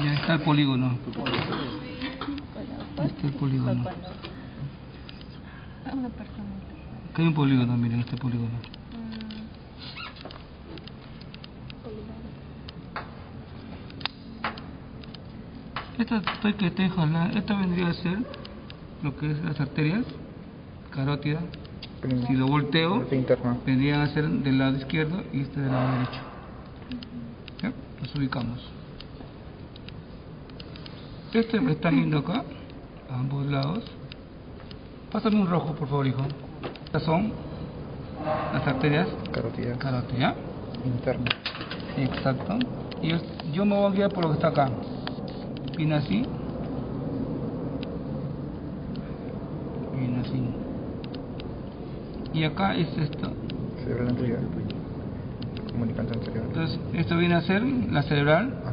Ya está el polígono. Este es el polígono. Acá hay un polígono, miren este polígono. Esta vendría a ser lo que es las arterias carótidas. Si lo volteo, vendrían a ser del lado izquierdo y este del lado derecho. ¿Ya? Los ubicamos. Este me está viendo acá, a ambos lados. Pásame un rojo, por favor, hijo. Estas son las arterias carótidas. ¿Ya? Internas. Sí, exacto. Y yo me voy a guiar por lo que está acá. Viene así. Viene así. Y acá es esto. Cerebral anterior. Comunicante anterior. Entonces, esto viene a ser la cerebral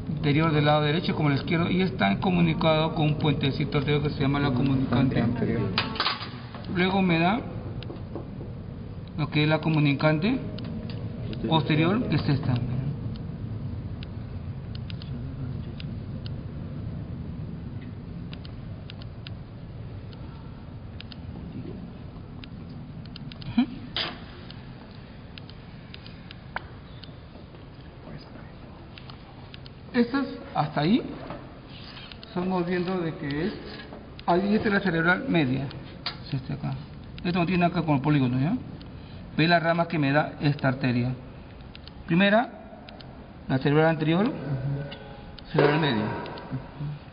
anterior del lado derecho como el izquierdo, y está comunicado con un puentecito anterior que se llama la comunicante anterior. Luego me da lo que es la comunicante posterior, que es esta. Estas, hasta ahí, estamos viendo de que es, ahí esta es la cerebral media, es este acá. Esto no tiene nada que ver con el polígono, ¿ya? Ve las ramas que me da esta arteria. Primera, la cerebral anterior, cerebral media.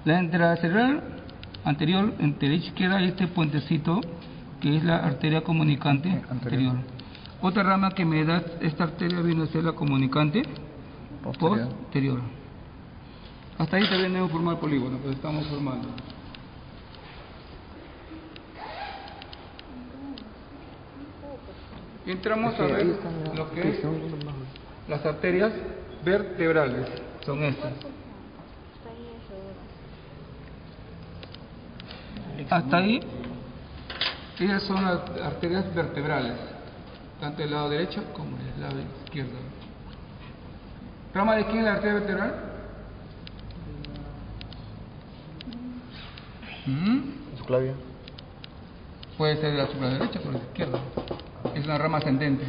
Entre la cerebral anterior, entre derecha e izquierda, hay este puentecito que es la arteria comunicante anterior. Otra rama que me da esta arteria viene a ser la comunicante posterior. Hasta ahí todavía no hemos formado el polígono, pero estamos formando. Entramos a ver lo que es las arterias vertebrales. Son estas. Hasta ahí, ellas son las arterias vertebrales, tanto del lado derecho como del lado izquierdo. ¿Rama de quién es la arteria vertebral? Subclavia. Puede ser de la subclavia derecha o de la izquierda. Es una rama ascendente,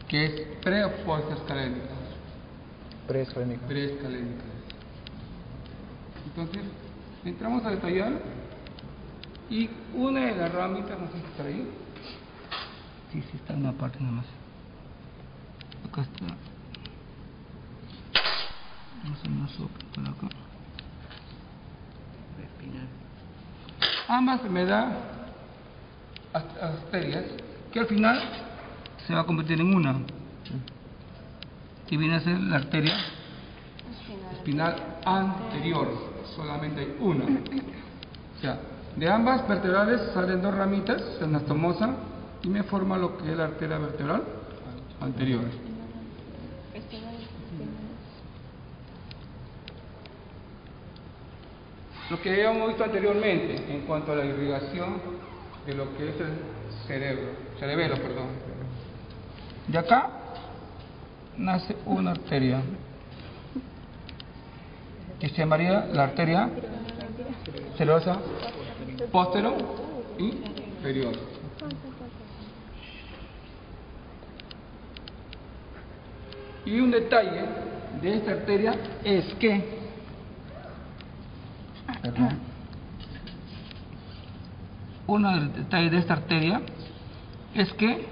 que es pre o postescalénica. Preescalénica. Preescalénica. Entonces, entramos a detallar, y una de las ramitas, no sé si está ahí. Sí, está en una parte nada más. Acá está. No se nos sopla por acá. Ambas me da arterias que al final se va a convertir en una, que viene a ser la arteria espinal anterior. Solamente hay una. O sea, de ambas vertebrales salen dos ramitas, anastomosa, y me forma lo que es la arteria vertebral anterior. Lo que habíamos visto anteriormente en cuanto a la irrigación de lo que es el cerebelo. De acá nace una arteria que se llamaría la arteria cerebrosa posterior y inferior. Y un detalle de esta arteria es que un detalle de esta arteria es que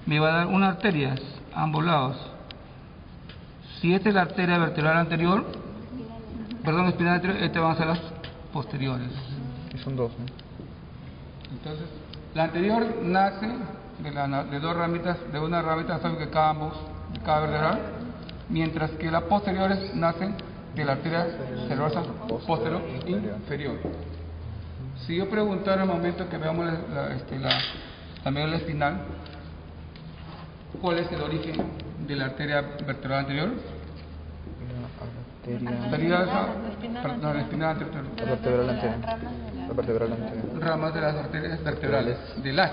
me va a dar una arteria a ambos lados. Si esta es la arteria vertebral anterior, espinal anterior, estas van a ser las posteriores. Y son dos, ¿no? Entonces, la anterior nace de dos ramitas, de una ramita de cada vertebral, mientras que las posteriores nacen de la arteria cerebrosa posterior inferior. Si yo preguntara al momento que veamos la médula espinal, ¿cuál es el origen de la arteria vertebral anterior? La espinal anterior. La vertebral anterior. Ramas de las arterias vertebrales, de las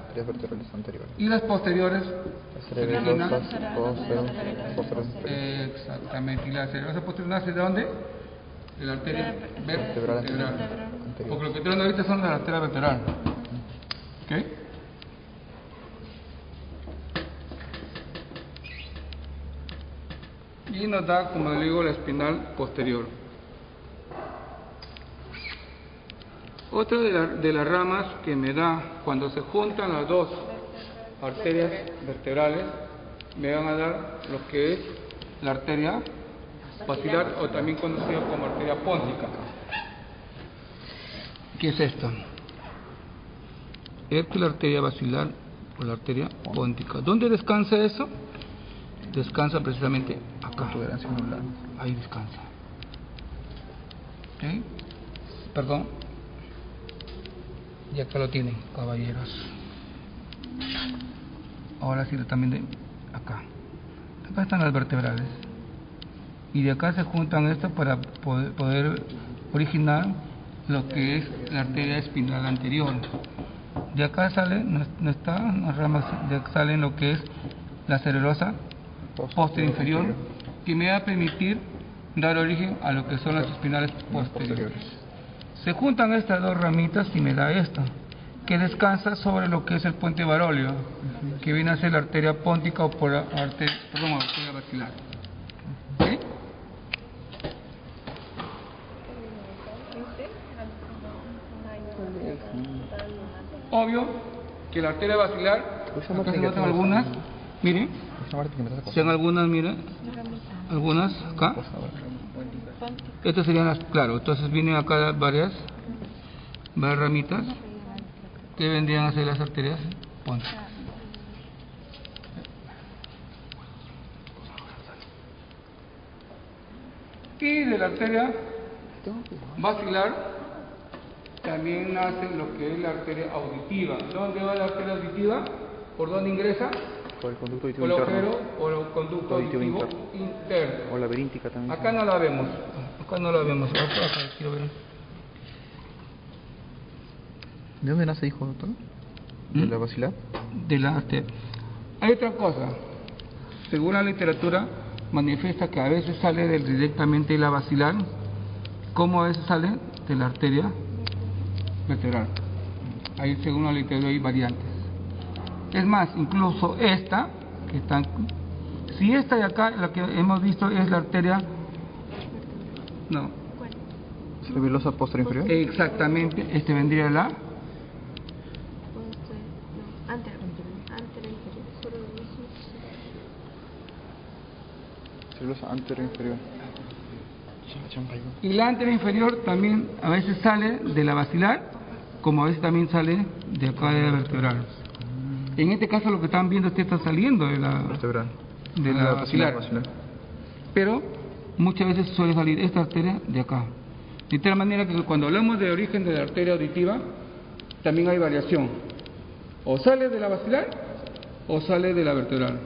arterias vertebrales anteriores. Y las posteriores Las se originan. posteriores. Exactamente. Y la cerebrosa posterior nace de dónde? De la arteria vertebral. Anterior. Porque lo que estoy dando ahorita son de la arteria vertebral. ¿Ok? Y nos da, como le digo, la espinal posterior. Otra de las ramas que me da cuando se juntan las dos arterias vertebrales, me van a dar lo que es la arteria basilar, o también conocida como arteria póntica. ¿Qué es esta? Esta es la arteria basilar o la arteria póntica. ¿Dónde descansa eso? Descansa precisamente acá. Protuberancia anular. Ahí descansa. ¿Ok? Perdón. Y acá lo tienen, caballeros. Ahora sí, también de acá. Acá están las vertebrales. Y de acá se juntan estas para poder originar lo que es la arteria espinal anterior. De acá sale, no está, las ramas, de acá salen lo que es la cerebrosa posterior inferior, que me va a permitir dar origen a lo que son las espinales posteriores. Se juntan estas dos ramitas y me da esto, que descansa sobre lo que es el puente varóleo, que viene a ser la arteria póntica o por arteria basilar. ¿Sí? Obvio que la arteria basilar, acá se notan algunas, miren, sean algunas, miren, algunas acá. Estas serían las, claro, entonces vienen acá varias ramitas que vendrían a ser las arterias pónticas. Y de la arteria basilar también nace lo que es la arteria auditiva. ¿Dónde va la arteria auditiva? ¿Por dónde ingresa? Por el conducto auditivo Por el interno. agujero o el conducto auditivo interno. O laberíntica también. Acá no la vemos. Acá no la vemos. Acá quiero ver. ¿De dónde nace, dijo, doctor? ¿De la basilar? De la arteria. Hay otra cosa. Según la literatura, manifiesta que a veces sale directamente de la basilar, como a veces sale de la arteria vertebral. Ahí, según la literatura, hay variantes. Es más, incluso esta, que están, si esta de acá, la que hemos visto es la arteria, no, cerebelosa posterior inferior. Exactamente, este vendría la Cerebelosa anterior inferior. Y la anterior inferior también a veces sale de la basilar, como a veces también sale de acá de la vertebral. En este caso lo que están viendo es que está saliendo de la vertebral, de la basilar. Pero muchas veces suele salir esta arteria de acá. De tal manera que cuando hablamos de origen de la arteria auditiva, también hay variación. O sale de la basilar o sale de la vertebral.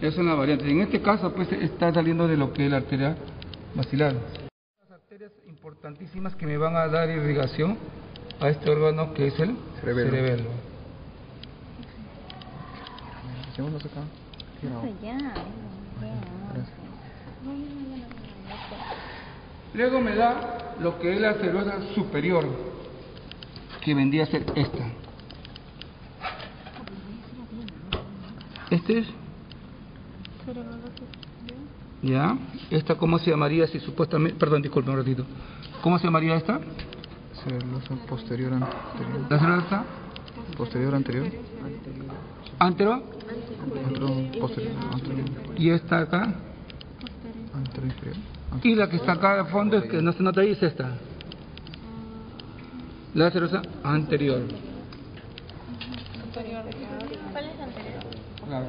Es una variante. En este caso pues está saliendo de lo que es la arteria basilar. Las arterias importantísimas que me van a dar irrigación a este órgano que es el cerebelo. Luego me da lo que es la cerebrosa superior, que vendría a ser esta. Este es. Ya. Esta, ¿cómo se llamaría si supuestamente? Perdón, disculpe un ratito. ¿Cómo se llamaría esta? Cerebrosa posterior anterior. ¿La cerebrosa? Posterior anterior. ¿Antero? Posterior anterior. ¿Y esta acá? Anterior inferior. Y la que está acá de fondo, es que no se nota ahí, es esta. La cerebrosa anterior. ¿Cuál es anterior? Claro.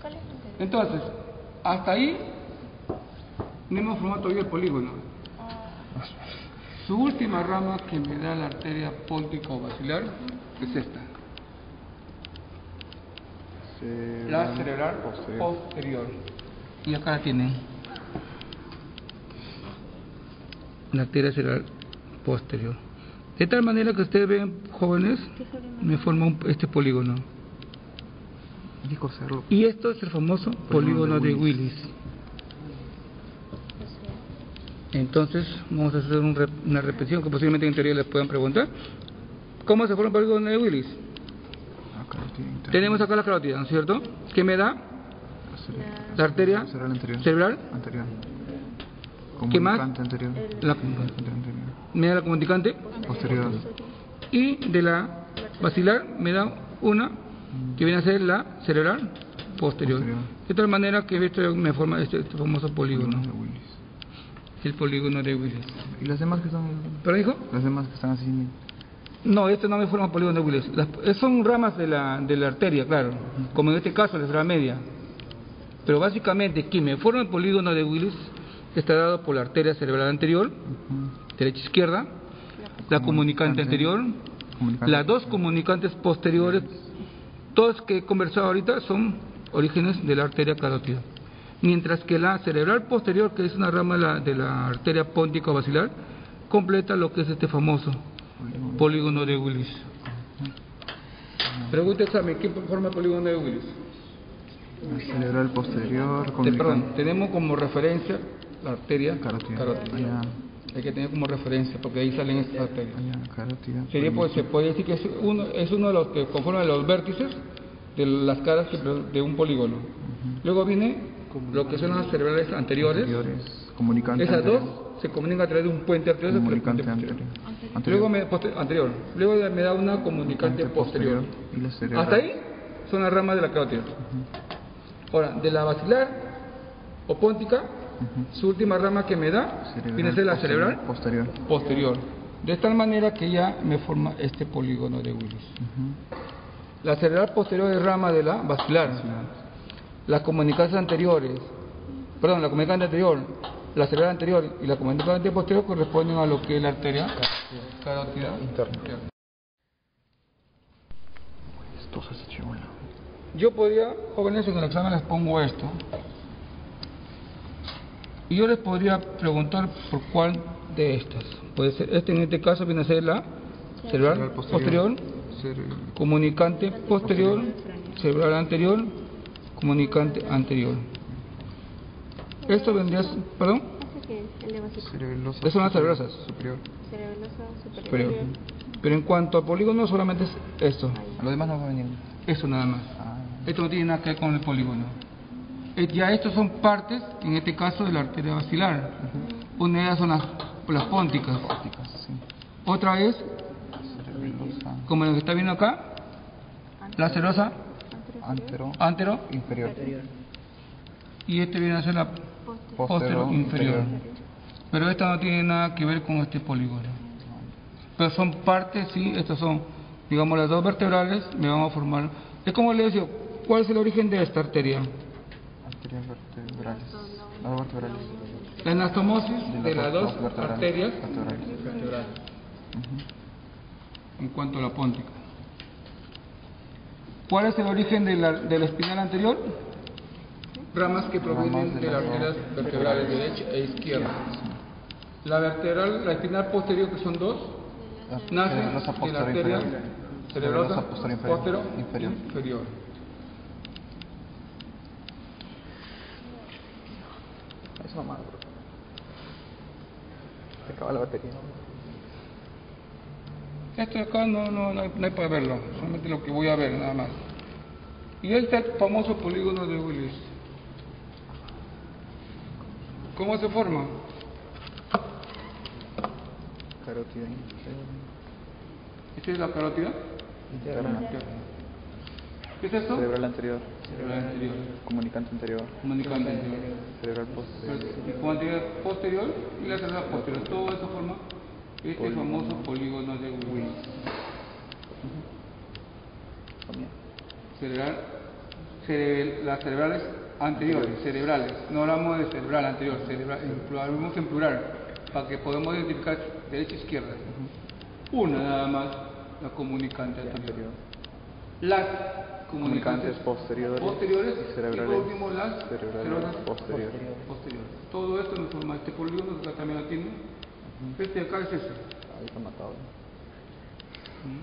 ¿Cuál es anterior? Entonces, hasta ahí no hemos formado todavía el polígono. Su última rama que me da la arteria póntica o basilar es esta. La cerebral posterior. Y acá la tienen. La arteria cerebral posterior. De tal manera que ustedes ven, jóvenes, me forma este polígono. Hay que coserlo. Y esto es el famoso polígono de Willis. Entonces, vamos a hacer una repetición que posiblemente en teoría les puedan preguntar. ¿Cómo se forma el polígono de Willis? Tenemos acá la carótida, ¿no es cierto? ¿Qué me da? La arteria cerebral. Anterior. ¿Qué más? Anterior. Me da la comunicante. Posterior. Y de la basilar me da una que viene a ser la cerebral posterior. De tal manera que esto me forma este famoso polígono. El polígono de Willis. ¿Y las demás que están? ¿Pero dijo? Las demás que están así. No, este no me forma polígono de Willis. Son ramas de la arteria, claro. Como en este caso, la cerebral media. Pero básicamente, quien me forma el polígono de Willis está dado por la arteria cerebral anterior, derecha-izquierda, la comunicante anterior, las dos comunicantes posteriores. Todos que he conversado ahorita son orígenes de la arteria carótida. Mientras que la cerebral posterior, que es una rama de la arteria póntica basilar, completa lo que es este famoso polígono de Willis. Pregunta examen, ¿qué forma el polígono de Willis? Cerebral posterior. Perdón, tenemos como referencia la arteria carótida. Hay que tener como referencia porque ahí salen estas arterias. Carótida. Sería, pues, se puede decir que es uno de los que conforman los vértices de las caras de un polígono. Luego viene lo que son las cerebrales anteriores. Comunicante Esas anterior. dos se comunican a través de un puente arterioso. Comunicante anterior. Luego me da una comunicante posterior. Y la cerebral. Hasta ahí son las ramas de la carótida. Ahora, de la basilar o póntica, su última rama que me da viene a ser la cerebral posterior. De tal manera que ya me forma este polígono de Willis. La cerebral posterior es rama de la basilar. Las comunicantes anteriores, la comunicante anterior, la cerebral anterior y la comunicante posterior corresponden a lo que es la arteria carótida interna. Esto se chivola. Yo podría, jóvenes, en el examen les pongo esto. Y yo les podría preguntar por cuál de estas. Puede ser, en este caso viene a ser la cerebral posterior, comunicante posterior, cerebral anterior, comunicante anterior. Esto vendría, perdón, estas son las cerebrosas superior. Pero en cuanto a polígono solamente es esto. A lo demás no va a venir. Eso nada más. Esto no tiene nada que ver con el polígono. Ya estos son partes, en este caso, de la arteria basilar. Una de ellas son las pónticas. Otra es, como lo que está viendo acá, la cerebrosa antero inferior. Y este viene a ser la postero inferior. Pero esta no tiene nada que ver con este polígono. Pero son partes, sí, estas son, digamos, las dos vertebrales, me van a formar. Es como les decía, ¿cuál es el origen de esta arteria? Arterias vertebrales. Las dos vertebrales. La anastomosis de las dos arterias vertebrales. En cuanto a la póntica. ¿Cuál es el origen de la espinal anterior? Ramas que provienen de las arterias vertebrales derecha e izquierda. La espinal posterior, que son dos, nace de la arteria cerebrosa posterior inferior. Es una madre. Se acaba la batería. Esto de acá no hay para verlo, solamente lo que voy a ver nada más. Y este famoso polígono de Willis, ¿cómo se forma? Carótida. ¿Esta es la carótida? Interna. ¿Qué es esto? Cerebral anterior. Cerebral anterior. Comunicante anterior. Comunicante anterior. Cerebral posterior. Comunicante posterior y la cerebral posterior. Todo eso forma este famoso polígono de Willis. Las cerebrales anteriores, cerebrales. No hablamos de cerebral anterior, hablamos en plural, para que podamos identificar derecha e izquierda. Una nada más, la comunicante anterior. Las comunicantes posteriores y cerebrales, y por último las cerebrales posteriores. Todo esto nos forma este polígono, que acá también lo tiene. Este de acá es ese. Ahí está matado. ¿Mm?